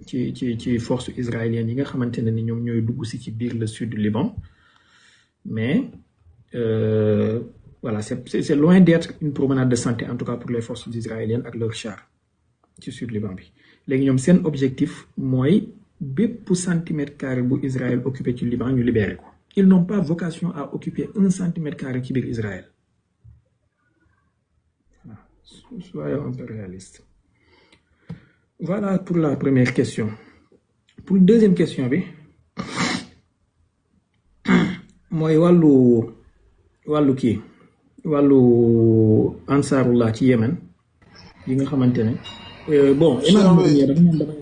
ci force israélienne yi nga xamante ne ni ñoom ñooy dugg si ci biir le sud du Liban mais voilà c'est loin d'être une promenade de santé en tout cas pour les forces israéliennes ak leurs chars ci sud Liban bi léegi ñoom seen objectif mooy bépp centimètre carré bu Israël occupé ci Liban ñu libéré ko ils n'ont pas vocation à occuper 1 centimètre carré ci biir Israël voilà soyons un peu réalistes. Voilà pour la première question. Pour la deuxième question bi mooy wàllu kii wàllu Ansarullah ci Yémen yi nga xamante ne bon Imad Mournier dafa mel damay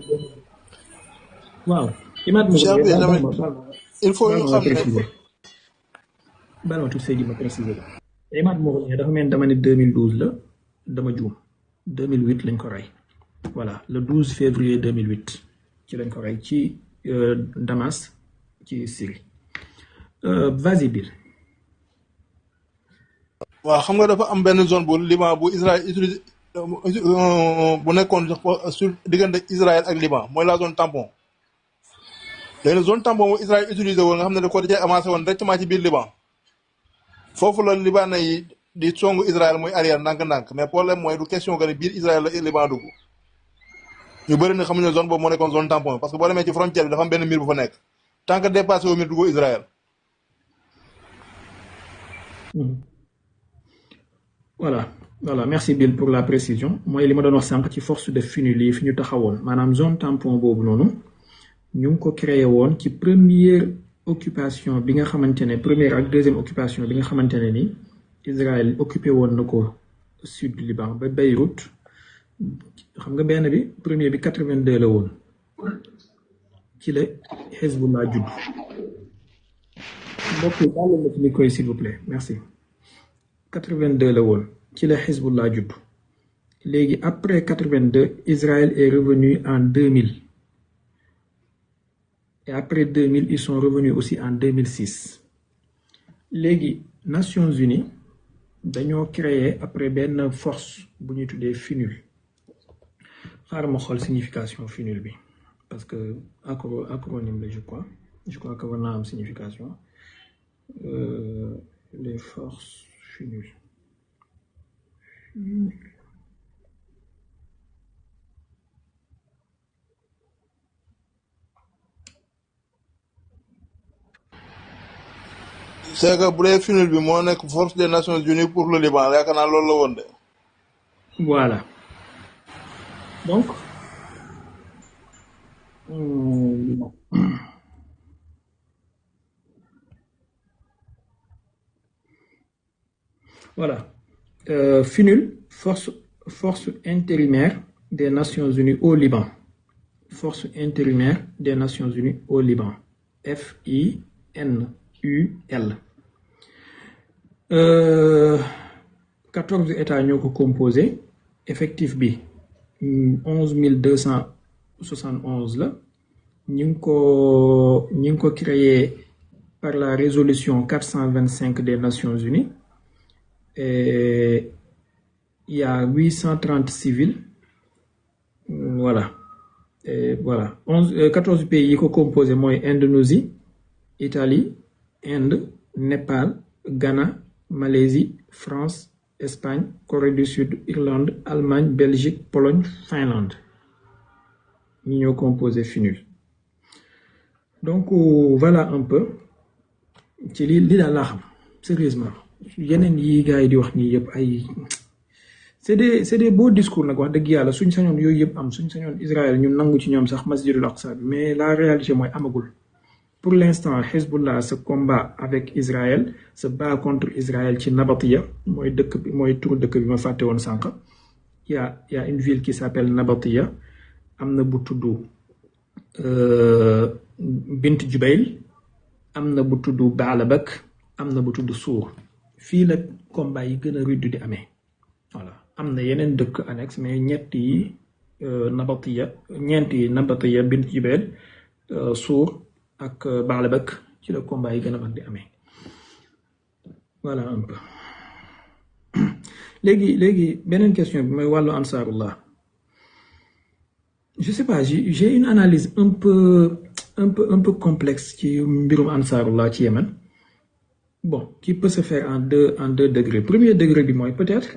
waaw Imad Mournier il faut ñu xam ne bal ma tuuti Seydi ma préciser la Imad Mournier dafa mel dama ne 2012 la dama juum 2008 lañ ko rey voilà le 12 février 2008 ci lañ ko rey ci Damas ci Syrie vas-y Bill. waaw xam nga dafa am benn zone bu Liban bu Israël utilisé bu nekkoon sur diggante Israël ak Liban mooy la zone tampon léegi zone tampon bu Israël utilisé woon nga xam ne da ko da cee avancé woon directement ci biir Liban foofu la Libanais yi di songu Israël mooy arrière ndànk-ndànk mais problème mooy du question que ne biir Israël la Liban dugg ñu bëri na xamuñu ne zone boobu moo nekkoon zone tampon parce que boo demee ci frontière bi dafa am benn mur bu fa nekk tant que dépassé wu mur dugg Israël. Voilà merci Bill pour la précision mooy li ma doon wax sànq ci force de FUNUL yi fi ñu taxawoon maanaam zone tampon boobu noonu ñu ngi ko créé woon ci première occupation bi nga xamante ne première ak deuxième occupation bi nga xamante ne ni Israël occupé woon na ko sud du Liban ba Beyrouth xam nga benn bi premier bi 82 la woon ci la Hezbollah judd mbokk yi daal la ci micro s'il vous plaît merci 82 la woon ci la Hezbollah judd léegi après 82 Israël est revenu en 2000 et après 2000 ils sont revenus aussi en 2006 léegi Nations Unies dañoo créer après benn force bu ñuy tuddee FUNUL xaaral ma xool signification FUNUL bi parce que acronyme la je crois que war naa am signification les forces FUNUL. c'est que bu dee FUNUL bi moo nekk force des Nations Unies pour le Liban yaakaar naa loolu la woon de. Voilà donc voilà FUNUL force intérimaire des Nations Unies au Liban force intérimaire des Nations Unies au Liban FINUL 14 états ñoo ko composé effectif bi 11 271 la ñu ngi ko créé par la résolution 425 des Nations Unies et il y a 830 civils voilà et voilà 14 pays yi ko composé mooy Indonésie Italie Inde Népal Ghana Malaisie France Espagne Corée du Sud Irlande Allemagne Belgique Pologne Finlande ñi ñoo composé FUNUL donc voilà un peu ci li daal laa xam sérieusement yeneen yi gars yi di wax nii yëpp ay c'est des beaux discours nag wax dëgg yàlla suñ sañoon yooyu yëpp am suñ sañoon Israël ñun nangu ci ñoom sax masjidul aqsa bi mais la réalité mooy amagul pour l'instant Hezbollah se combat avec Israël se bat contre Israël ci Nabatiya mooy dëkk bi mooy turu dëkk bi ma fàtte woon sànq y a une ville qui s'appelle Nabatiya am na bu tudd Bint Jubayl am na bu tudd Baalabak am na bu tudd Suur fii la combat yi gën a rude di amee voilà am na yeneen dëkk annexe mais ñeent yi Nabatiya Bint Jubayl Suur ak Baalabak ci la combat yi gën a mag di amee voilà un peu léegi beneen question bi mooy wàllu Ansarullah je sais pas, j'ai une analyse un peu complexe ci mbirum Ansarullah ci Yémen. Bon, qui peut se faire en deux degrés. Premier degré bi mooy peut-être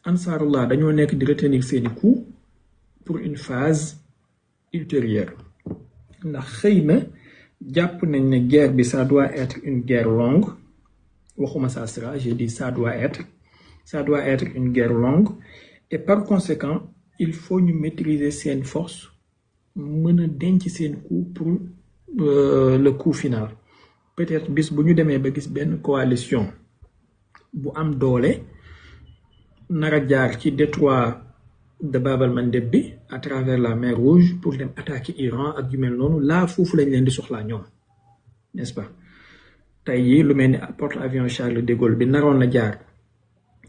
Ansarullah dañoo nekk di retenir seeni coups pour une phase ultérieure. Ndax xëy na jàpp nañ ne guerre bi ça doit être une guerre longue. Waxuma ça sera, j'ai dit ça doit être une guerre longue. Et par conséquent, il faut ñu maîtriser seen force, mën a denc seen coup pour le coup final. Peut-être bis bu ñu demee ba gis benn coalition bu am doole nara jaar ci détroit de Bab el-Mandeb bi à travers la mer Rouge pour dem attaquer Iran ak yu mel noonu laa foofu lañ leen di soxlaa ñoom, n'est-ce pas? tey yi lu mel ni porte-avions Charles de Gaulle bi naroon na jaar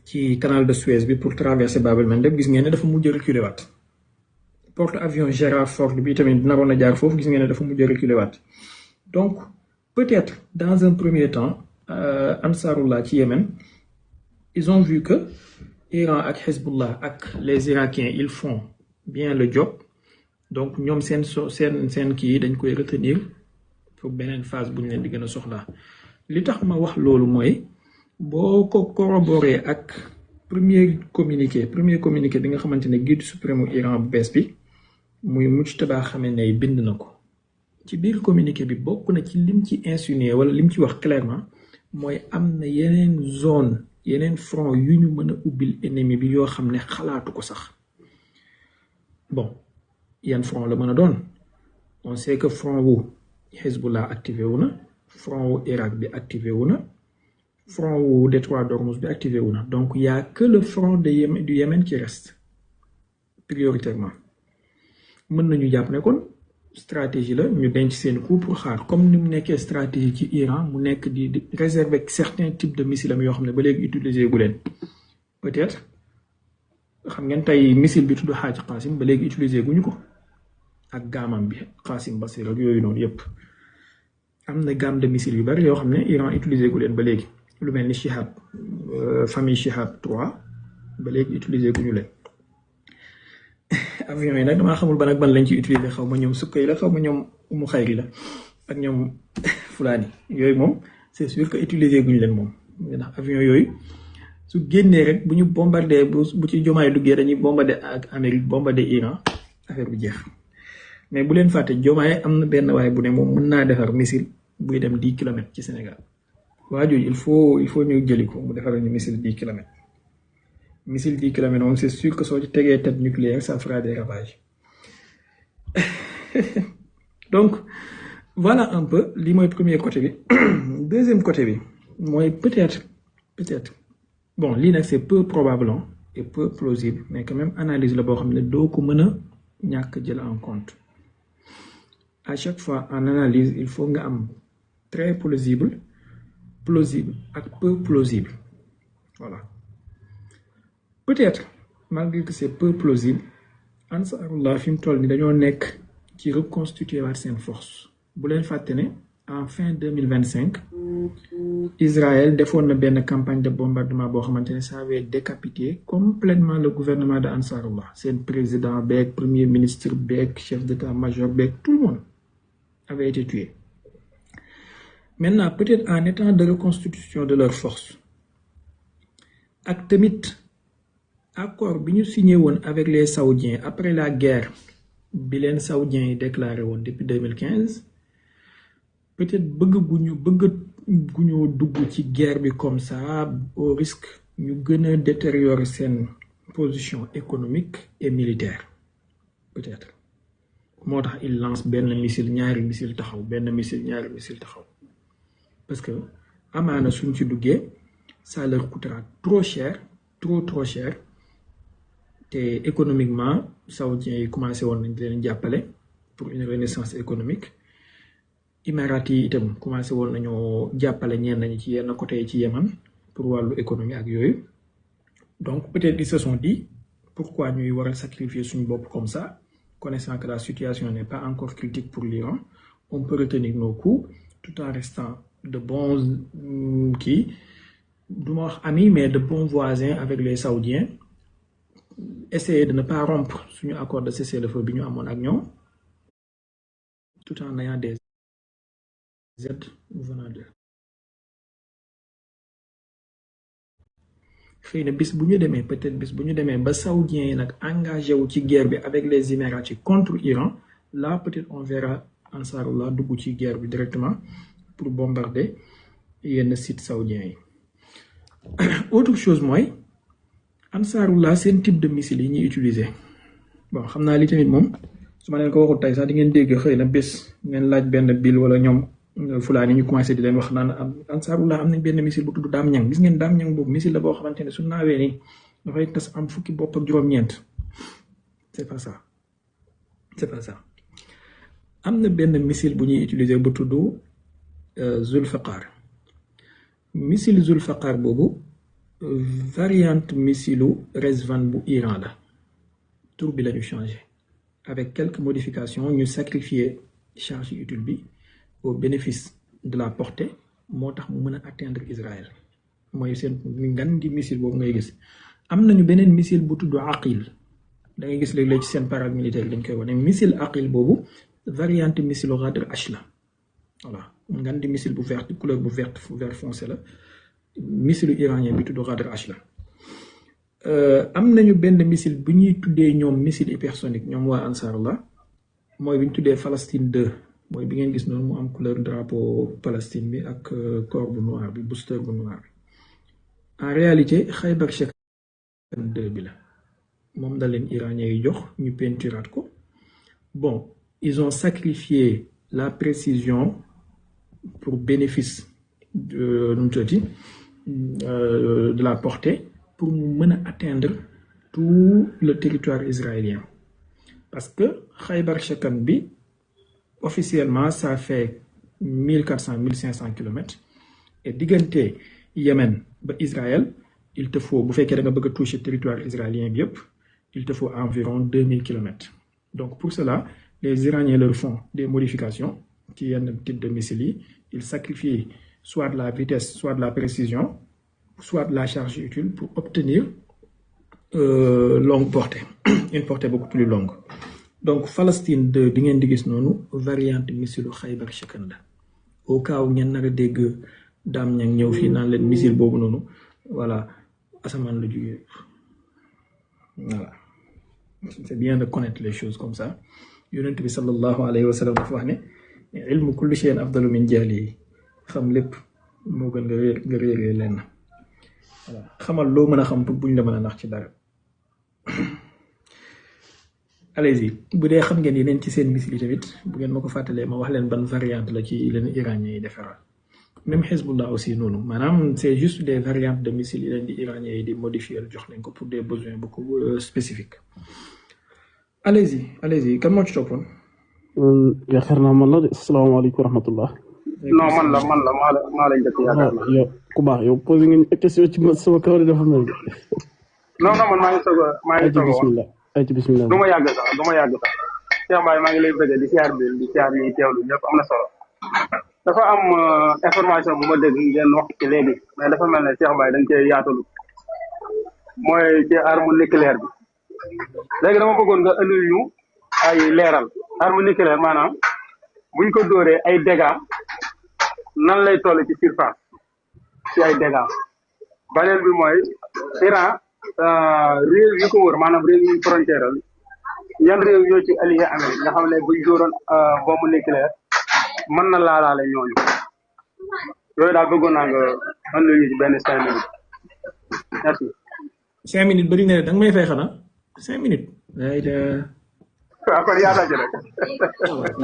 ci canal de Suez bi pour traverser Bab el-Mandeb gis ngeen ne dafa mujj reculer waat. Porte-avions Gerald Ford bi tamit naroon na jaar foofu gis ngeen ne dafa mujj reculer waat. Donc peut-être dans un premier temps Ansarullah ci Yémen ils ont vu que Iran ak Hezbollah ak les Irakiens ils font bien le job, donc ñoom seen kii dañ koy retenir pour beneen phase bu ñu leen di gën a soxlaa. Li tax ma wax loolu mooy boo ko corroboré ak premier communiqué bi nga xamante ne guide suprême Iran bu bees bi muy Mujtaba Khamenei bind na ko. Ci biir communiqué bi bokk na ci lim ci insinué wala lim ci wax clairement mooy am na yeneen zone yeneen front yu ñu mën a ubbil ennemi bi yoo xam ne xalaatu ko sax. Bon, yan front la mën a doon? On sait que front wu Hezbollah activé wu na, front wu Irak bi activé wu na, front wu détroit d'Ormuz bi activé wu na. Donc il y a que le front du Yémen qui reste prioritairement. Mën nañu jàpp ne kon stratégie la ñu denc seen coup pour xaar comme ni mu nekkee stratégie ci Iran mu nekk di réserver certains types de missiles am yoo xam ne ba léegi utiliser gu leen. Peut-être xam ngeen tey missile bi tudd Hajj Qasim ba léegi utiliser guñu ko ak gaamam bi Qasim Basir ak yooyu noonu yépp am na gamme de missiles yu bari yoo xam ne Iran utiliser gu leen ba léegi lu mel ni Shihab famille Shihab 3 ba léegi utiliser guñu leen. Avion yi nag damaa xamul ban ak ban lañ ci utiliser xaw ma ñoom Sukkay la xaw ma ñoom Umu Xayri la ak ñoom Fulani yooyu moom c'est sûr que utiliser guñu leen moom ndax avion yooyu su génnee rek bu ñu bombardé bu ci Jomaay duggee dañuy bombardé ak Amérique bombardé Iran affaire bi jeex. Mais bu leen fàtte Jomaay am na benn waaye bu ne moom mën naa defar missile buy dem 10 kilomètres ci Sénégal waa jooju il faut ñu jëli ko mu defar ñu missile 10 kilomètres. Missile 10 kilomètres moom c'est sûr que soo ci tegee tête nucléaire ça fera des ravages. Donc voilà un peu li mooy premier côté bi. Deuxième côté bi mooy peut-être bon lii nag c'est peu probable et peu plausible mais quand même analyse la boo xam ne doo ko mën a ñàkk jël en compte. À chaque fois en analyse il faut nga am très plausible ak peu plausible voilà. Peut-être malgré que c'est peu plausible Ansarullah fi mu toll ni dañoo nekk ci reconstituer waat seen force bu leen fàtte ne en fin 2025 Israël defoon na benn campagne de bombardement boo xamante ne ça avait décapité complètement le gouvernement de Ansarullah seen président beeg premier ministre beeg chef d'état-major beeg tout le monde avait été tué. Maintenant peut-être en état de reconstitution de leur force ak tamit accord bi ñu signé woon avec les Saoudiens après la guerre bi leen Saoudiens yi déclaré woon depuis 2015 peut-être bëgg gu ñu dugg ci guerre bi comme ça au risque ñu gën a détériorer seen position économique et militaire peut-être moo tax il lance benn missile ñaari missile taxaw benn missile ñaari missile taxaw parce que amaana suñ ci duggee ça leur coûtera trop cher trop cher. te économiquement saoudiens yi commencé woon nañ leen jàppale pour une renaissance économique Émirats yi itam commencé woon nañoo jàppale ñenn ñi ci yenn côté yi ci Yémen pour wàllu économie ak yooyu donc peut-être ils se sont dit pourquoi ñuy war a sacrifier suñu bopp comme ça connaissant que la situation n'est pas encore critique pour l'Iran on peut retenir nos coups tout en restant de bons du ma wax amis mais de bons voisins avec les Saoudiens. essayer de ne pas rompre suñu accord de cessez-le-feu bi ñu amoon ak ñoom tout en ayant des aides venant d'eux. xëy na bis bu ñu demee peut-être bis bu ñu demee ba saoudiens yi nag engagé wu ci guerre bi avec les Émirats contre Iran là peut-être on verra Ansarullah dugg ci guerre bi directement pour bombarder yenn sites saoudiens yi. Autre chose mooy Ansarullah seen type de missile yi ñuy utiliser bon xam naa li tamit moom su ma leen ko waxul tey sax di ngeen dégg xëy na bés ngeen laaj benn bil wala ñoom Fulaani ñu commencé di leen wax naan Ansarullah am nañ benn missile bu tudd Daam Ñang gis ngeen Daam Ñang boobu missile la boo xamante ne su naawee nii dafay tas am fukki bopp ak juróom-ñeent c'est pas ça c'est pas ça. am na benn missile bu ñuy utiliser bu tudd Zulfaqar missile Zulfaqar boobu variante missilu Rezvan bu Iran la tur bi la ñu changé avec quelques modifications ñu sacrifier charge utile bi au bénéfice de la portée moo tax mu mën a atteindre Israël mooy seen ngan di missile boobu ngay gis. am nañu beneen missile bu tudd Aqil da ngay gis léeg-léeg ci seen paramilitaire dañ koy wane missile Aqil boobu variante missile Ghadr H la voilà ngan di missile bu vert couleur bu vert foncé la missile iranien bi tudd Ghadr H la. am nañu benn missile bu ñuy tuddee ñoom missile hypersonique ñoom waa Ansarullah mooy bi ñu tuddee Palestine 2 mooy bi ngeen gis noonu mu am couleur drapeau Palestine bi ak corps bu noir bi booster bu noir bi en réalité Khaybar Shekan 2 bi la moom da leen iranien yi jox ñu peinturaat ko bon ils ont sacrifié la précision pour bénéfice de la portée pour mu mën a atteindre tout le territoire israélien parce que Khaybar Shekan bi officiellement ça fait 1400-1500 kilomètres et diggante Yémen ba Israël il te faut bu fekkee da nga bëgg a toucher territoire israélien bi yëpp il te faut environ 2000 kilomètres donc pour cela les Iraniens leur font des modifications ci yenn type de missiles yi ils sacrifient soit de la vitesse soit de la précision soit de la charge utile pour obtenir longue portée une portée beaucoup plus longue. Donc Palestine 2 bi ngeen di gis noonu variante missile Khaybar Shekan la au cas où ngeen nar a dégg Daam Ñang ñëw fii naan leen missile boobu noonu voilà asamaan la jógee voilà c'est bien de connaître les choses comme ça yonent bi sallallahu alayhi wa sallam dafa wax ne ilmu kulli shay'in afdalu min jahlihi xam lépp moo gën nga réeree lenn voilà xamal loo mën a xam pour buñ la mën a nax ci dara. allez-y bu dee xam ngeen yeneen ci seen missile yi tamit bu ngeen ma ko fàttalee ma wax leen ban variante la ci leen iranien yi defaral même Hezbollah aussi noonu maanaam c'est juste des variantes de missiles yi leen di iranien yi di modifier jox leen ko pour des besoins beaucoup spécifiques. allez-y kan moo ci toppoon. yaakaar naa man la de asalaamaaleykum wa rahmatullah. non man la maa la njëkk yaakaar naa. yow ku baax yow posé ngeen question ci sama kaw dafa mel ni. non man maa ngi soog a bismillah ayca bismillah. du ma yàgg sax Cheikh Mbaye maa ngi lay bëgg di siyaar ñi teewlu ñëpp am na solo. dafa am information bu ma dégg ngeen wax ci léegi mais dafa mel ne Cheikh Mbaye dañ cee yaatalu mooy ci arme nucléaire bi léegi dama bëggoon nga indil ñu ay leeral arme nucléaire maanaam buñ ko dóoree ay dégâts nan lay toll ci surface ci ay dégâts beneen bi mooy Iran réew yu ko wër maanaam réew yu frontière yan réew ñoo ci allié Amérique nga xam ne buñ dóoroon bombe nucléaire mën na laalaale ñooñu yooyu daal bëggoon naa nga indi ñu ci benn 5 minutes merci. 5 minutes bëri na ne danga may fay xanaa 5 minutes. waaw kon yaa laaj rek.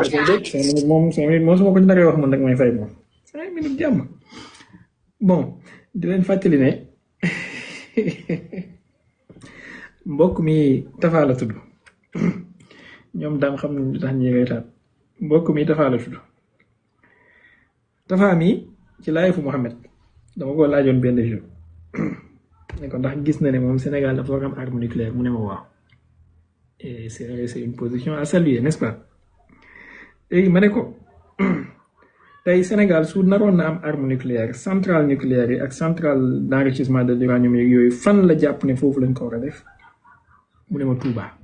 5 minutes moom su ma ko naree wax man danga may fay moom 5 minutes jàmm bon di leen fàttali ne mbokk mi Tafa la tudd ñoom daan xam nañ lu tax ñuy reetaan mbokk mi Tafa la tudd Tafa mi ci laayefu Mohamed dama ko laajoon benn jour ne ko ndax gis na ne moom Sénégal dafa war am arme nucléaire mu ne ma waaw et c'est une position à saluer n'est-ce pas léegi ma ne ko tey Sénégal su naroon na am arme nucléaire centrale nucléaire yi ak centrale d'enrichissement de l'uranium yeeg yooyu fan la jàpp ne foofu lañ ko war a def mu ne ma Touba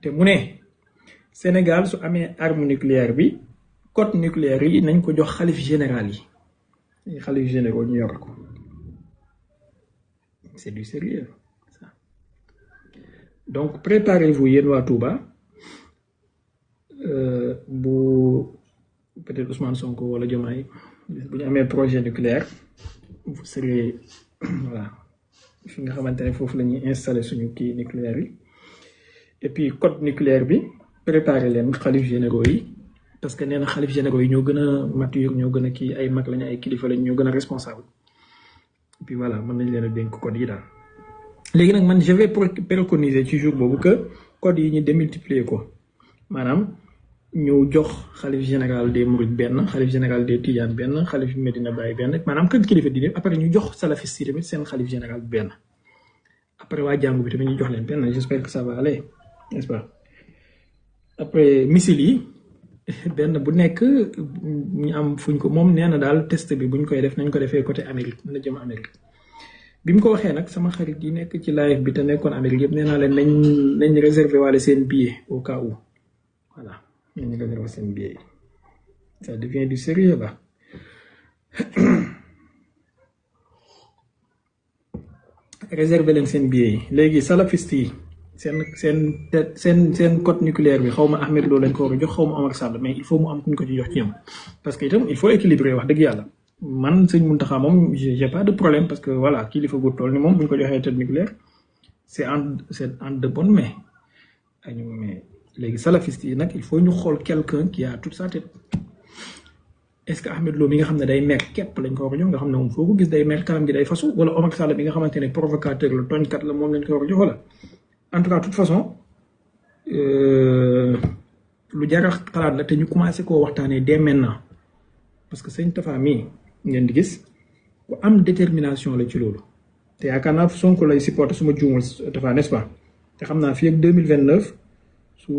te mu ne Sénégal su amee arme nucléaire bi code nucléaire yi nañ ko jox xalif général yi xalif généraux ñu yor ko c'est du sérieux ça. Donc préparez-vous yéen waa Touba bu peut-être Ousmane Sonko wala Diomaye bu ñu amee projet nucléaire vous serez voilà fi nga xamante ne foofu la ñuy installer suñu kii nucléaire yi et puis code nucléaire bi préparer leen xalif généraux yi parce que nee na xalif généraux yi ñoo gën a mature ñoo gën a kii ay mag lañu ay kilifa lañ ñoo gën a responsable et puis voilà mën nañ leen a dénk code yi daal. léegi nag man je vais préconiser ci jour boobu que code yi ñu démultiplier ko maanaam ñu jox xalif général des Mourides benn xalif général des Tidiane benn xalif Medina Baye benn maanaam kër kilifa diine après ñu jox salafiste yi tamit seen xalif général benn après waa jàngu bi tamit ñu jox leen benn j'espère que ça va aller n'est-ce pas. après missile yi benn bu nekk ñu am fuñ ko moom nee na daal test bi buñ koy def nañ ko defee côté Amérique na jëm Amérique bi mu ko waxee nag sama xarit yi nekk ci live bi te nekkoon Amérique yëpp nee naa leen nañ réserver waale seen billet au cas où voilà nañ réserver seen billet ça devient du sérieux là. réserver leen seen billet yi léegi salafiste yi seen code nucléaire bi xaw ma Ahmed Lo lañ ko war a jox xaw ma Omar Sall mais il faut mu am kuñ ko ci jox ci ñoom parce que itam il faut équilibrer wax dëgg yàlla man sëñ Mountakha moom j'ai pas de problème parce que voilà kilifa gu toll ni moom bu ñu ko joxee tête nucléaire c'est en de bonnes mains mais léegi salafiste yi nag il faut ñu xool quelqu'un qui a toute sa tête est-ce que Ahmed Lo mi nga xam ne day mer képp lañ ko war a jox nga xam ne moom foo ko gis day mer kanam gi day fasu wala Omar Sall bi nga xamante ne provocateur la tooñkat la moom lañ ko war a jox wala en tout cas de toute façon lu jar a xalaat la te ñu commencé koo waxtaanee dès maintenant parce que sëñ Tafa mii ngeen di gis ku am détermination la ci loolu te yaakaar naa Sonko lay supporter suma juumul Tafa n'est-ce pas te xam naa fii ak 2029 su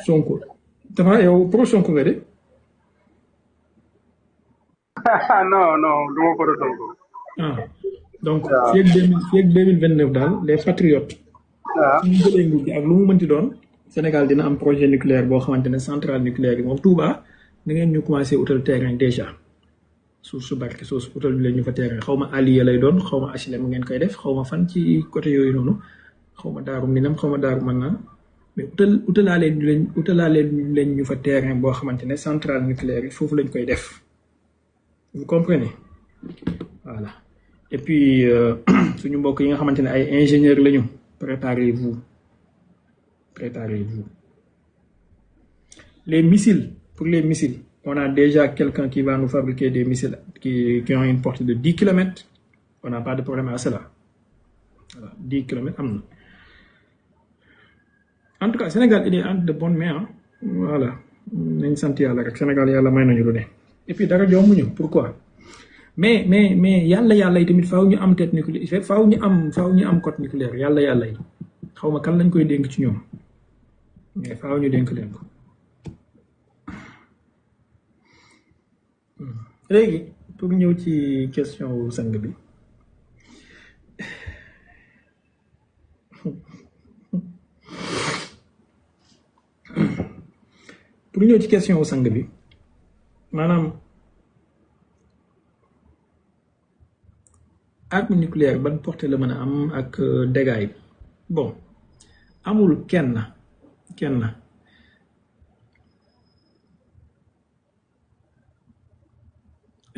Sonko Tafa yow pro Sonko nga de. non du ma pro Sonko. Donc fii ak 2029 daal les patriotes. waaw suñu jëlee nguur gi ak lu mu mënti doon Sénégal dina am projet nucléaire boo xamante ne centrale nucléaire yi moom Touba da ngeen ñu commencé utal terrain déjà suuf su barke suuf utal leen ñu fa terrain xaw ma Aliya lay doon xaw ma HLM ngeen koy def xaw ma fan ci côté yooyu noonu xaw ma Daaru Minam xaw ma Daaru Manaan mais utalaalee leen ñu fa terrain boo xamante ne centrale nucléaire yi foofu lañ koy def vous comprenez voilà et puis suñu mbokk yi nga xamante ne ay ingénieurs lañu. Préparez-vous. Les missiles, pour les missiles, on a déjà quelqu'un qui va nous fabriquer des missiles qui ont une portée de 10 km. On n'a pas de problème à cela. Voilà, 10 km. En tout cas, Sénégal, il est entre de bonnes mains. Voilà. Le Sénégal, il y a la main. Et puis, pourquoi? mais yàlla yi tamit faaw ñu am tête nucléaire faaw ñu am code nucléaire yàlla yi xaw ma kan lañ koy dénk ci ñoom mais faaw ñu dénk leen ko. léegi pour ñëw ci question wu sang bi maanaam arme nucléaire ban portée la mën a am ak dégâts yi bon amul kenn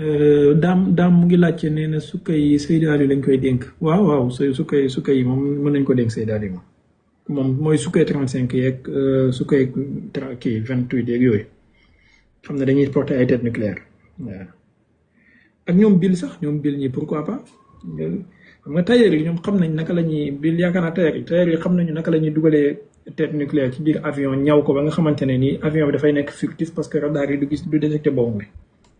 daam mu ngi laajte nee na sukka yi Seydou Aliou lañ koy dénk waaw sukka yi moom mën nañ ko dénk Seydou Aliou moom mooy sukkay 35 yeeg sukkay kii 28 yeeg yooyu xam ne dañuy porter ay tête nucléaire waaw ak ñoom bil ñi pourquoi pas xam nga tailleur yi ñoom xam nañ naka la ñuy bil yaakaar naa tailleur yi xam nañu naka la ñuy dugalee tête nucléaire ci biir avion ñaw ko ba nga xamante ne nii avion bi dafay nekk furtif parce que radar yi du détecté bombe bi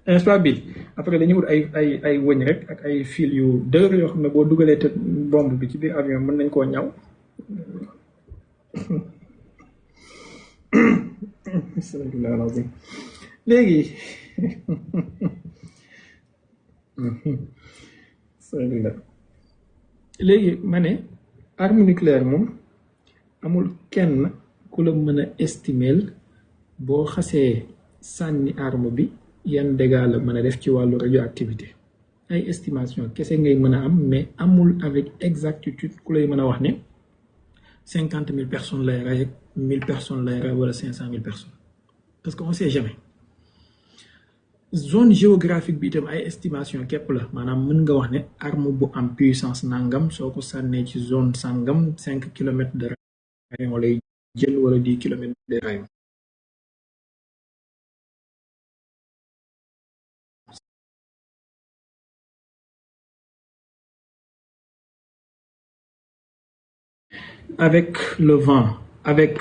n'est-ce pas bil après dañuy wut ay wëñ rek ak ay fil yu dëgër yoo xam ne boo dugalee tête bombe bi ci biir avion mën nañ koo ñaw léegi léegi ma ne arme nucléaire moom amul kenn ku la mën a estimer boo xasee sànni arme bi yan dégâts la mën a def ci wàllu radioactivité ay estimation kese ngay mën a am mais amul avec exactitude ku lay mën a wax ne 50 000 personnes lay rey ak 1000 personnes lay rey wala 500 000 personnes parce que on sait jamais zone géographique bi itam ay estimation képp la maanaam mën nga wax ne arme bu am puissance nangam soo ko sànnee ci zone sangam 5 kilomètres de rayon lay jël wala 10 kilomètres de rayon avec le vent avec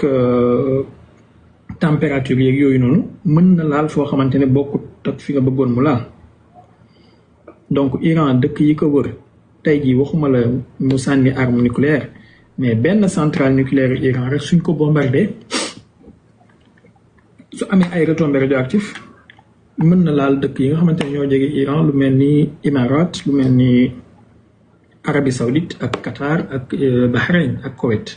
température yeeg yooyu noonu mën na laal foo xamante ne bokkut ak fi nga bëggoon mu laal donc Iran dëkk yi ko wër tey jii waxuma la mu sànni arme nucléaire mais benn centrale nucléaire Iran rek suñ ko bombardé su amee ay retombées radioactifs mën na laal dëkk yi nga xamante ne ñoo jege Iran lu mel ni Imarat lu mel ni Arabie Saoudite ak Qatar ak Bahreïn ak Koweït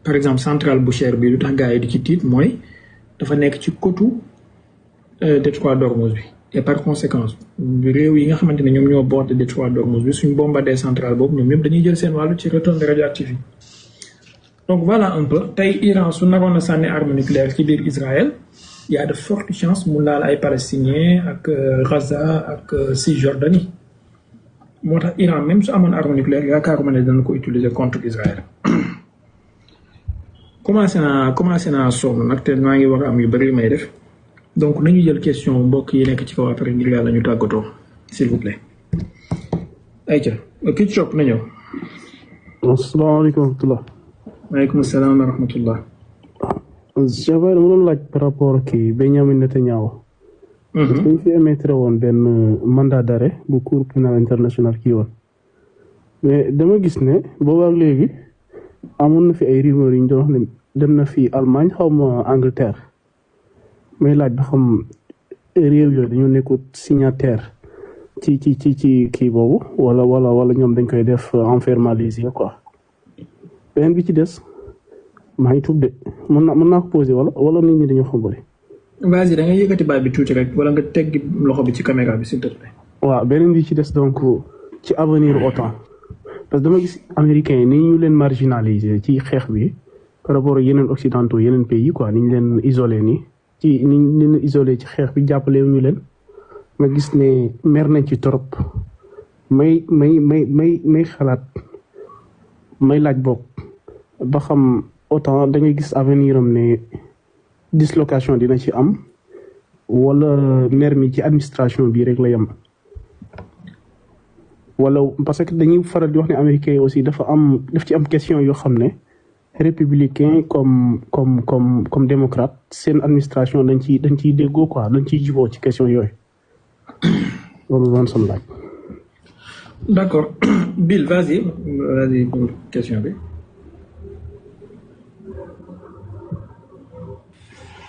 par exemple centrale Boucher bi lu tax gars yi di ci tiit mooy dafa nekk ci côte détroit d'Ormuz bi et par conséquence réew yi nga xamante ne ñoom ñoo borde détroit d'Ormuz bi suñ bombardé centrale boobu ñoom ñëpp dañuy jël seen wàllu ci retombées radioactives yi donc voilà un peu tey Iran su naroon a sànni arme nucléaire ci biir Israël y a de fortes chances mu laal ay palestiniens ak Gaza ak Cisjordanie moo tax Iran même su amoon arme nucléaire yaakaaruma ne dana ko utiliser contre Israël commencé naa sonn nag te maa ngi war a am yu bëri yu may def donc nañu jël question mbokk yi nekk ci kaw après ngir yàlla ñu tàggatoo s'il vous plaît ayca ki ci topp na ñëw. asalaamaaleykum wa rahmatulah. maaleykum salaam wa rahmatullah. Cheikh Baye dama doon laaj par rapport kii Benyamin Netanyahu. parce que ñu fi émettre woon benn mandat d'arrêt bu cour pénal international kii woon mais dama gis ne boobaak léegi amoon na fi ay rumeurs yu ñu doon wax ne dem na fi Allemagne xaw ma Angleterre may laaj ba xam réew yooyu dañoo nekkut signataire ci kii boobu wala ñoom dañ koy def enfermalisé quoi. beneen bi ci des maa ngi tudd de mën naa ko posé wala nit ñi dañoo xam bëri. vas-y da nga yëkkati baat bi tuuti rek wala nga teggi loxo bi ci caméra bi s'il te plaît. waaw beneen bi ci des donc ci avenir OTAN parce que dama gis américains yi ni ñu leen marginaliser ci xeex bi par rapport ak yeneen occidentaux yeneen pays quoi ni ñu leen isolé nii ci ni ñu leen isolé ci xeex bi jàppale ñu leen ma gis ne mer nañ ci trop may xalaat may laaj bopp ba xam OTAN da ngay gis avenir am ne dislocation dina ci am wala mer mi ci administration bi rek la yem wala parce que dañuy faral di wax ne américains yi aussi daf ci am question yoo xam ne républicain comme démocrate seen administration dañ ciy déggoo quoi dañ ciy juboo ci question yooyu loolu doon sama laaj. D'accord Bill vas-y pour question bi.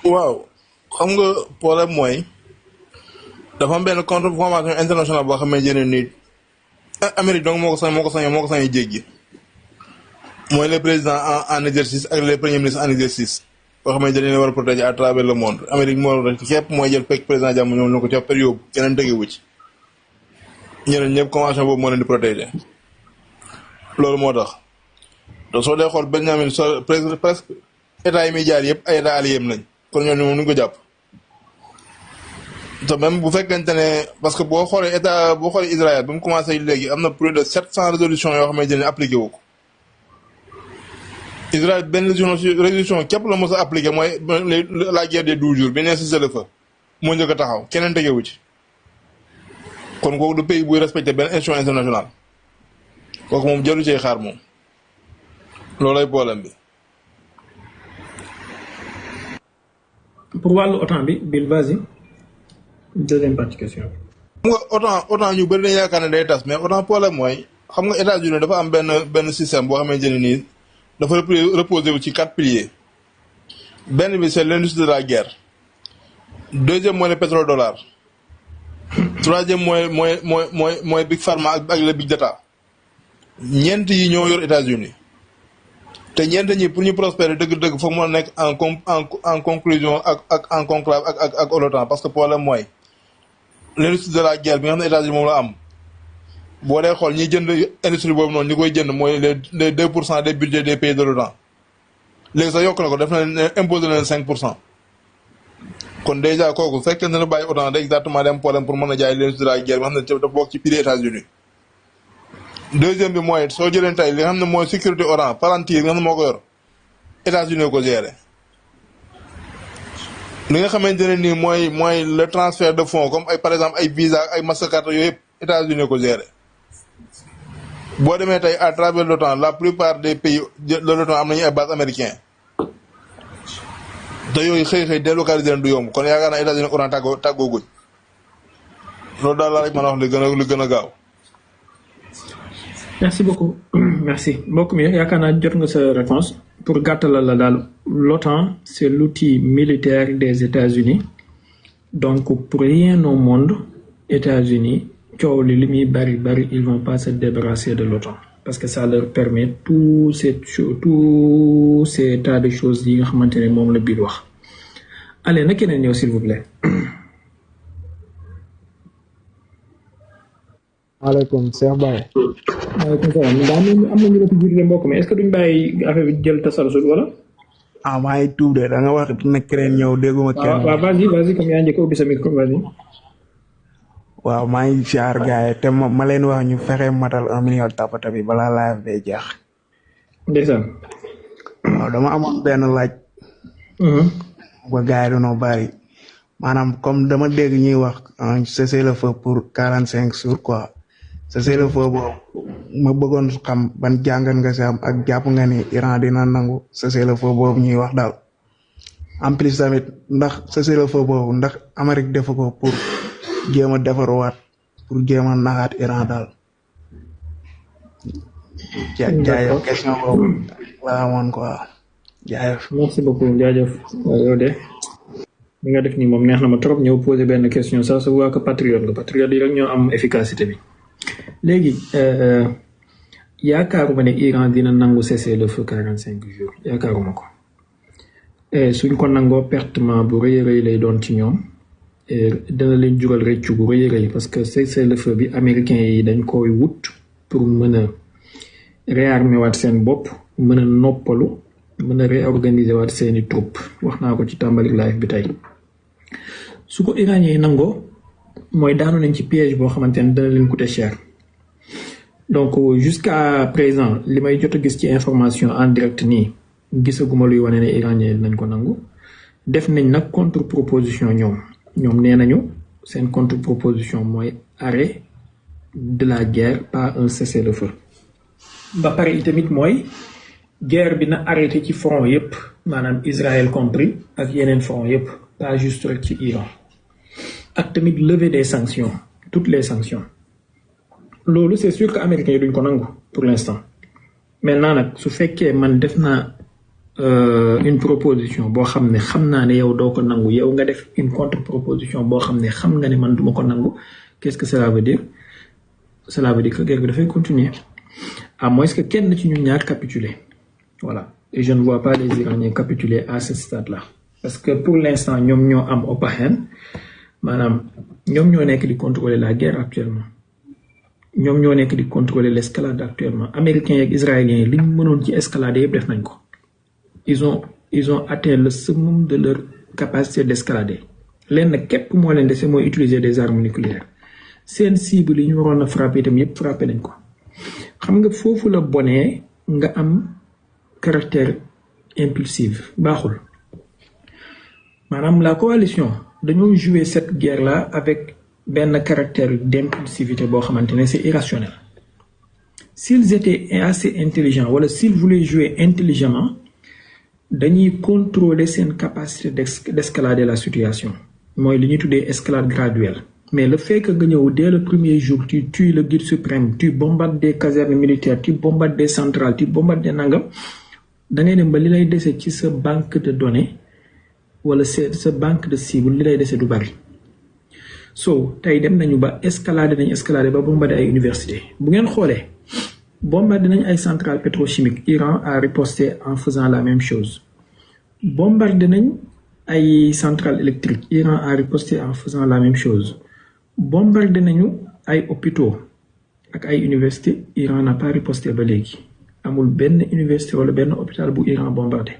waaw xam nga problème mooy dafa am benn convention internationale boo xam ne nii Amérique donc moo ko sañ jéggi mooy les présidents en exercice ak les premiers ministres en exercice boo xam ne dañ leen war a protéger à travers le monde Amérique moo rek képp mooy jël fekk président jàmm ñoom na ko ca période keneen tegewu ci ñeneen ñëpp convention boobu moo leen di protéger loolu moo tax donc soo dee xool Benjamin so presque état yi muy jaar yëpp ay état alliés lañ kon ñooñu moom nu ñu ko jàpp te même bu fekkente ne parce que boo xoolee Israël ba mu commencé léegi am na plus de 700 résolutions yoo xamante ne appliqué wu ko Israël benn résolution képp la mos a appliqué mooy la guerre des 12 jours bi nee cessez-le-feu moo njëkk a taxaw keneen tegewu ci kon kooku du pays buy respecté benn institution internationale kooku moom jëlu cee xaar moom loolay problème bi. pour wàllu OTAN bi Bill vas-y deuxième partie question bi. xam nga OTAN ñu bëri dañu yaakaar ne day tas mais OTAN problème mooy xam nga États-Unis dafa am benn système boo xamante ne nii dafa reposé wu ci 4 piliers benn bi c'est l'industrie de la guerre deuxième mooy le pétrole dollar troisième mooy big pharma ak le big data ñeent yi ñoo yor États-Unis te ñeent ñi pour ñu prospérer dëgg-dëgg foog moo nekk en conclusion ak en conclave ak l'OTAN parce que problème mooy l'industrie de la guerre bi nga xam ne États-Unis moom la am boo dee xool ñiy jënd industrie boobu noonu ñi koy jënd mooy les 2% des budgets des pays de l'OTAN léegi sax yokk na ko def na leen imposé na leen 5%. kon déjà kooku fekkee ne bàyyi OTAN day exactement dem problème pour mën a jaay l'industrie de la guerre bi nga xam ne dafa bokk ci prix États-Unis. deuxième bi mooy soo jëlee tey li nga xam ne mooy sécurité Orange Palantir nga xam ne moo ko yor États-Unis ko géré li nga xamante ne nii mooy le transfert de fonds comme ay par exemple ay Visa ay Mastercard yooyu yëpp États-Unis ko géré boo demee tey à travers l'OTAN la plupart des pays de l'OTAN am nañu ay bases américaines te yooyu xëy délocaliser du yomb kon yaakaar naa États-Unis Orange tàggoo guñ loolu daal laa rek mën a wax li gën a gaaw. merci beaucoup merci mbokk mi yaakaar naa jot nga sa réponse pour gàttalal la daal l'OTAN c'est l'outil militaire des États-Unis donc pour rien au monde États-Unis coow li muy bari ils vont pas se débarrasser de l'OTAN parce que ça leur permet tous ces tas de choses yi nga xamante ne moom la biir wax allez na keneen ñëw s'il vous plaît. maaleykum Cheikh Baye. maaleykum salaam daa am nañu la ci biir mbokk mi est-ce que duñ bàyyi affaire bi jël tasalsul wala. maa ngi tuub de da nga wax ne keneen ñëw dégguma kenn. waaw vas-y comme yaa njëkk a ubbi sa micro vas-y. waaw maa ngi siyaar gaay te ma leen wax ñu fexe matal 1 million tapata bi balaa live bee jeex. ndeysaan. waaw dama amoon benn laaj. ba gaay yi dañoo bari maanaam comme dama dégg ñuy wax cessez-le-feu pour 45 jours quoi. cessez-le-feu boobu ma bëggoon xam ban jàngat nga si am ak jàpp nga ni Iran dina nangu cessez-le-feu boobu ñuy wax daal en plus tamit ndax cessez-le-feu boobu ndax Amérique defu ko pour jéem a defaruwaat pour jéem a naxaat Iran daal. jaajëf question boobu laa amoon quoi jaajëf. merci beaucoup jaajëf yow de li nga def nii moom neex na ma trop ñëw poser benn question ça se voit que patriote nga patriote yi rek ñoo am efficacité bi. léegi yaakaaruma ne Iran dina nangu cessez-le-feu 45 jours yaakaaruma ko suñ ko nangoo pertement bu rëy lay doon ci ñoom dana leen jural rëccu bu rëy parce que cessez-le-feu bi américains yi dañ koy wut pour mën a réarmer waat seen bopp mën a noppalu mën a réorganiser waat seeni troupes wax naa ko ci tàmbali live bi tey su ko iranien yi nangoo mooy daanu nañ ci piège boo xamante ne dana leen coûter cher donc jusqu'à présent li may jot a gis ci information en direct nii gisaguma luy wane ne iranien nañ ko nangu def nañ nag contre proposition ñoom nee nañu seen contre proposition mooy arrêt de la guerre pas un cessez-le-feu ba pare itamit mooy guerre bi na arrêté ci front yépp maanaam Israël compris ak yeneen front yépp pas juste rek ci Iran ak tamit lever des sanctions toutes les sanctions loolu c'est sûr que américains yi duñ ko nangu pour l'instant maintenant nag su fekkee man def naa une proposition boo xam naa ne yow doo ko nangu yow nga def une contre proposition boo xam ne xam nga ne man duma ko nangu qu'est-ce que cela veut dire que guerre bi dafay continuer à moins que kenn ci ñun ñaar capituler voilà et je ne vois pas les Iraniens capituler à ce stade-là parce que pour l'instant ñoom ñoo am upper hand maanaam ñoom ñoo nekk di contrôler la guerre actuellement ñoom ñoo nekk di contrôler l'escalade actuellement américains ak israéliens yi li ñu mënoon ci escalade yëpp def nañ ko ils ont atteint le summum de leur capacité d'escalader leen nag képp moo leen dese mooy utiliser des armes nucléaires seen cible yi ñu waroon a frapper itam yëpp frapper nañ ko xam nga foofu la bonee nga am caractère impulsif baaxul maanaam la coalition dañoo jouer cette guerre-là avec benn caractère d'impulsivité boo xamante ne c'est irrationnel s'ils étaient assez intelligents wala s'ils voulaient jouer intelligemment dañuy contrôler seen capacité d'escalader la situation mooy li ñuy tuddee escalade graduelle mais le fait que nga ñëw dès le premier jour tu tues le guide suprême tu bombardes des casernes militaires tu bombardes des centrales tu bombardes des nangam da ngay dem ba li lay dese ci sa banque de données wala sa banque de cible li lay dese du bari so tey dem nañu ba escalader ba bombarder ay université bu ngeen xoolee bombardé nañ ay centrales pétrochimiques. Iran a riposté en faisant la même chose. Bombardé nañ ay centrales électriques. Iran a riposté en faisant la même chose. Bombardé nañu ay hôpitaux ak ay universités. Iran n'a pas riposté ba léegi. Amul benn université wala benn hôpital bu Iran bombardé.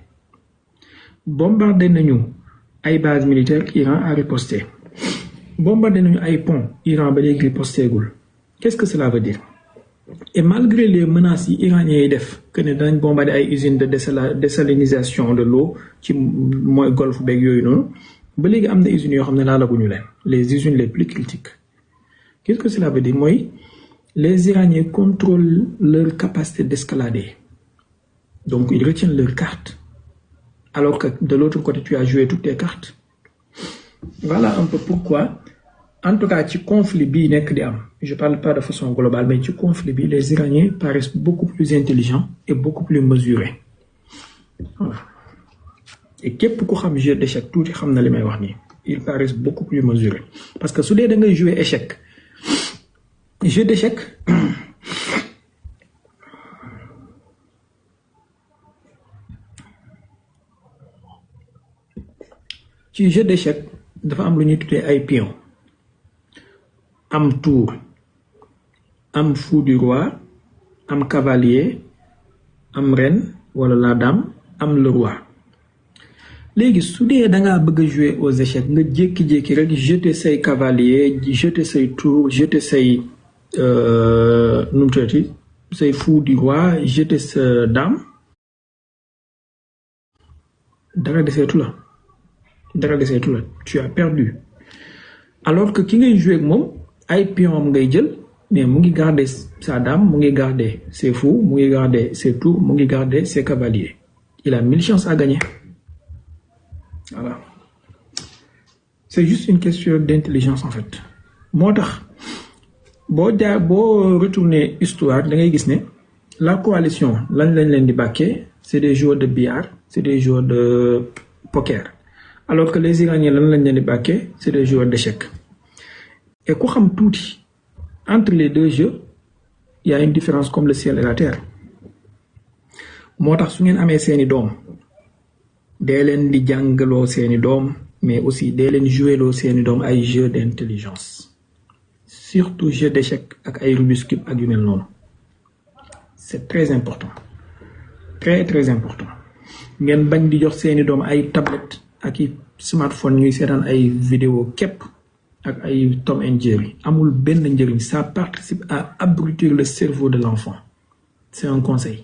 Bombardé nañu ay bases militaires. Iran a riposté. Bombardé nañu ay ponts. Iran ba léegi ripostéegul. Qu'est-ce que cela veut dire? Et malgré les menaces iraniennes yi def que ne dañ bombarder ay usines de désalinisation de l'eau ci mooy golfe beeg yooyu noonu ba léegi am na usines yoo xam ne laalaguñu leen, les usines les plus critiques. Qu'est-ce que cela veut dire? Mooy les Iraniens contrôlent leur capacité d'escalader. Donc ils retiennent leurs cartes. Alors que de l'autre côté, tu as joué toutes tes cartes. Voilà un peu pourquoi, en tout cas, ci conflit bii nekk di am, je parle pas de façon globale, mais ci conflit bi, les Iraniens paraissent beaucoup plus intelligents et beaucoup plus mesurés. Voilà. Et képp ku xam jeu d'échec tuuti xam na li may wax nii, ils paraissent beaucoup plus mesurés. Parce que su dee da ngay jouer échec, jeu d'échec, ci jeu d'échec dafa am lu ñuy tuddee ay pion, am tour, am fou du roi, am cavalier, am reine wala la dame, am le roi. Léegi su dee da ngaa bëgg a jouer aux échecs nga jékki-jékki rek jeter say cavalier, jeter say tour, jeter say nu mu tuddati say fou du roi, jeter sa dame, dara deseetu la. Tu as perdu. Alors que ki ngay jouer ak moom ay pion ngay jël, mais mu ngi garder sa dame, mu ngi garder ses fous, mu ngi garder ses tours, mu ngi garder ses cavaliers. Il a 1000 chances à gagner. Voilà. C'est juste une question d'intelligence en fait. Moo tax boo retourner histoire da ngay gis ne la coalition lañ leen di bàkkee, c'est des joueurs de billard, c'est des joueurs de poker. Alors que les Iraniens lan lañ leen di bàkkee, c'est des joueurs d'échecs. Et ku xam tuuti entre les deux jeux, il y a une différence comme le ciel et la terre. Moo tax su ngeen amee seeni doom dee leen di jàngaloo seeni doom, mais aussi dee leen joueloo seeni doom ay jeux d'intelligence, surtout jeux d'échecs ak ay Rubik's Cube ak yu mel noonu. C'est très important, très très important. Ngeen bañ di jox seeni doom ay tablettes ak i smartphone ñuy seetaan ay vidéo képp ak ay Tom and Jerry. Amul benn njëriñ, ça participe à abrutir le cerveau de l'enfant. C'est un conseil.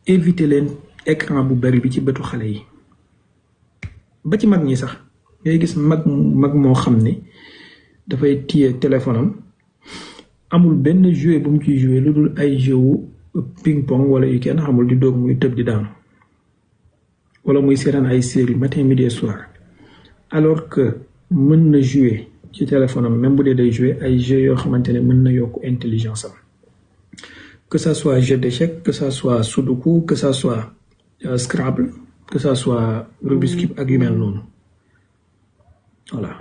Évitez leen écran bu bari bi ci bëtu xale yi. Ba ci mag ñi sax ngay gis mag moo xam ne dafay téye téléphone am, amul benn jeu bu mu ciy joué lu dul ay jeu wu ping pong wala yu kenn xamul di doog muy tëb di daanu, wala muy seetaan ay série matin midi et soir. Alors que mën na jouer ci téléphone am, même bu dee day jouer ay jeux yoo xamante ne mën na yokk intelligence am, que ça soit jeu d'échecs, que ça soit sudoku, que ça soit Scrabble, que ça soit Rubik's Cube ak yu mel noonu. Voilà.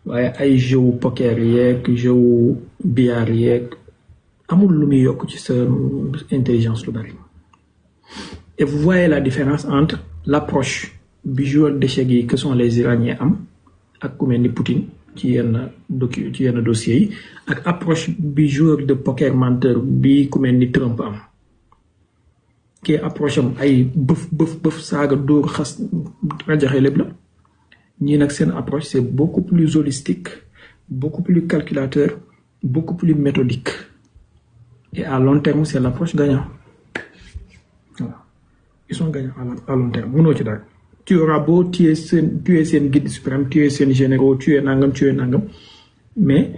waaye ay jeu poker yeeg jeu billard yeeg amul lu muy yokk ci sa intelligence lu bari. Et vous voyez la différence entre l'approche bi joueur d'échecs yi que sont les Iraniens am ak ku mel ni Poutine ci yenn dossiers yi, ak approche bi joueur de poker menteur bi ku mel ni Trump am. Kii approche am ay bëf saaga dóor xas rajaxe lépp la. Ñii nag seen approche c'est beaucoup plus holistique, beaucoup plus calculateur, beaucoup plus méthodique. Et à long terme c'est l'approche gagnante. Voilà. Ils sont gagnants à long terme. Mënoo ci dara. Tu auras beau tuer seen guide suprême, tuer seen généraux, tuer nangam, mais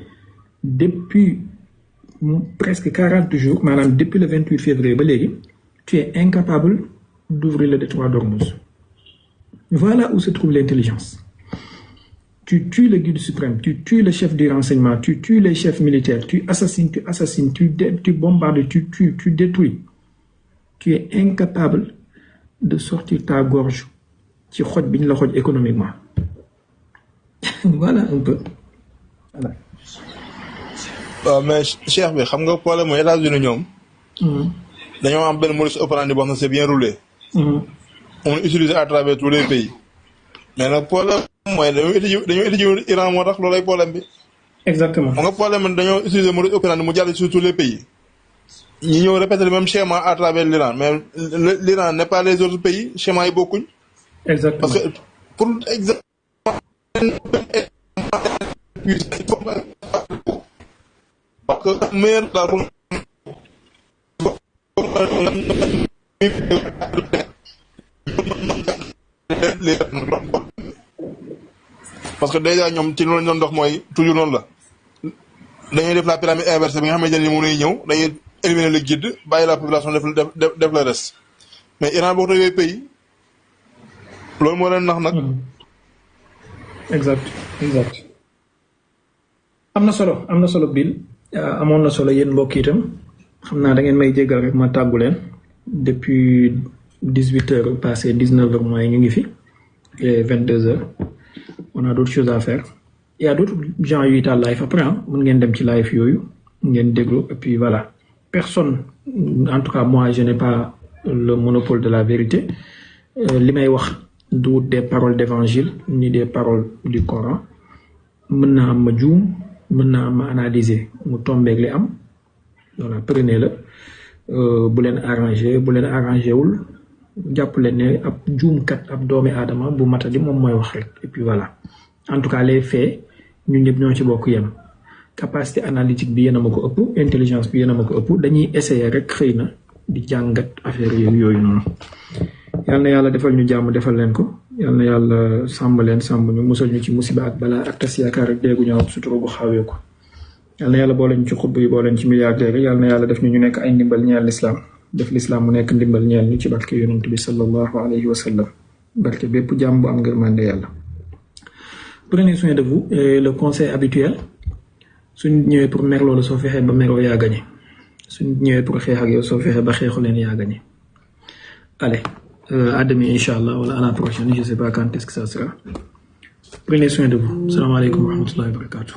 depuis presque 40 jours, maanaam depuis le 28 février ba léegi, tu es incapable d'ouvrir le détroit d'Ormuz. Voilà où se trouve l'intelligence. Tu tues le guide suprême, tu tues le chef du renseignement, tu tues les chefs militaires, tu assassines, tu bombardes, tu tues, tu détruis. Tu es incapable de sortir ta gorge ci xoj bi ñu la xoj économiquement. Voilà un peu. Voilà. waaw mais Cheikh bi xam nga problème mooy États-Unis ñoom. dañoo am benn modus operandi boo xam ne c'est bien roulé. on utilise à travers tous les pays. mais nag problème mooy dañoo étudier Iran moo tax loolay problème bi. exactement xam nga problème dañoo utiliser modus operandi mu jàll sur tous les pays. ñi ñëw répéter le même schéma à travers l'Iran mais l'Iran n'est pas les autres pays schéma yi bokkuñ. exactement parce que pour exactement parce que meilleur daal parce que déjà ñoom ci loolu doon dox mooy toujours noonu la dañuy def la pyramide inversée bi nga xamante ne moom lay ñëw dañuy éliminer le guide bàyyi la population def le reste mais Iran boo ko yooyu pays loolu moo leen nax nag. exact am na solo Bill amoon na solo yéen mbokk itam xam naa da ngeen may jéggal rek ma tàggu leen depuis 18h passé 19h mooy ñu ngi fi et 22h on a d'autres choses à faire. Il y a d'autres gens yu taal live après mën ngeen dem ci live yooyu ngeen déglu et puis voilà personne en tout cas moi je n'ai pas le monopole de la vérité li may wax du des paroles d'évangile ni des paroles du Coran mën naa am ma juum mën naa am ma analyser mu tombeeg li am voilà prenez-le bu leen arrangé wul jàpp leen ne ab juumkat ab doomi aadama bu matadi moom mooy wax rek et puis voilà en tout cas les faits ñun ñëpp ñoo ci bokk yem capacité analytique bi yéen a ma ko ëpp intelligence bi yéen a ma ko ëpp dañuy essayer rek xëy na di jàngat affaire yooyu noonu yal na yàlla defal ñu jàmm defal leen ko yal na yàlla sàmm leen sàmm ñu musal ñu ci musiba ak balaa ak tas yaakaar ak déggu ñaaw sutura bu xawee ko yal na yàlla boole ñu ci xutb yi boole ñu ci milliardaires yi yal na yàlla def ñu nekk ay ndimbal ñeel l'islam def l'islam mu nekk ndimbal ñeel ñu ci barke yonent bi sallallahu alayhi wa sallam barke bépp jàmm bu am ngërmande yàlla. Prenez soin de vous et le conseil habituel suñ ñëwee pour merloo la soo fexee ba meroo yaa gagné suñ ñëwee pour xeex ak yow soo fexee ba xeexu leen yaa gagné allez à demain inchallah wala à la prochaine je sais pas quand est-ce que ça sera prenez soin de vous salaamaaleykum wa rahmatullahi wa barakatuh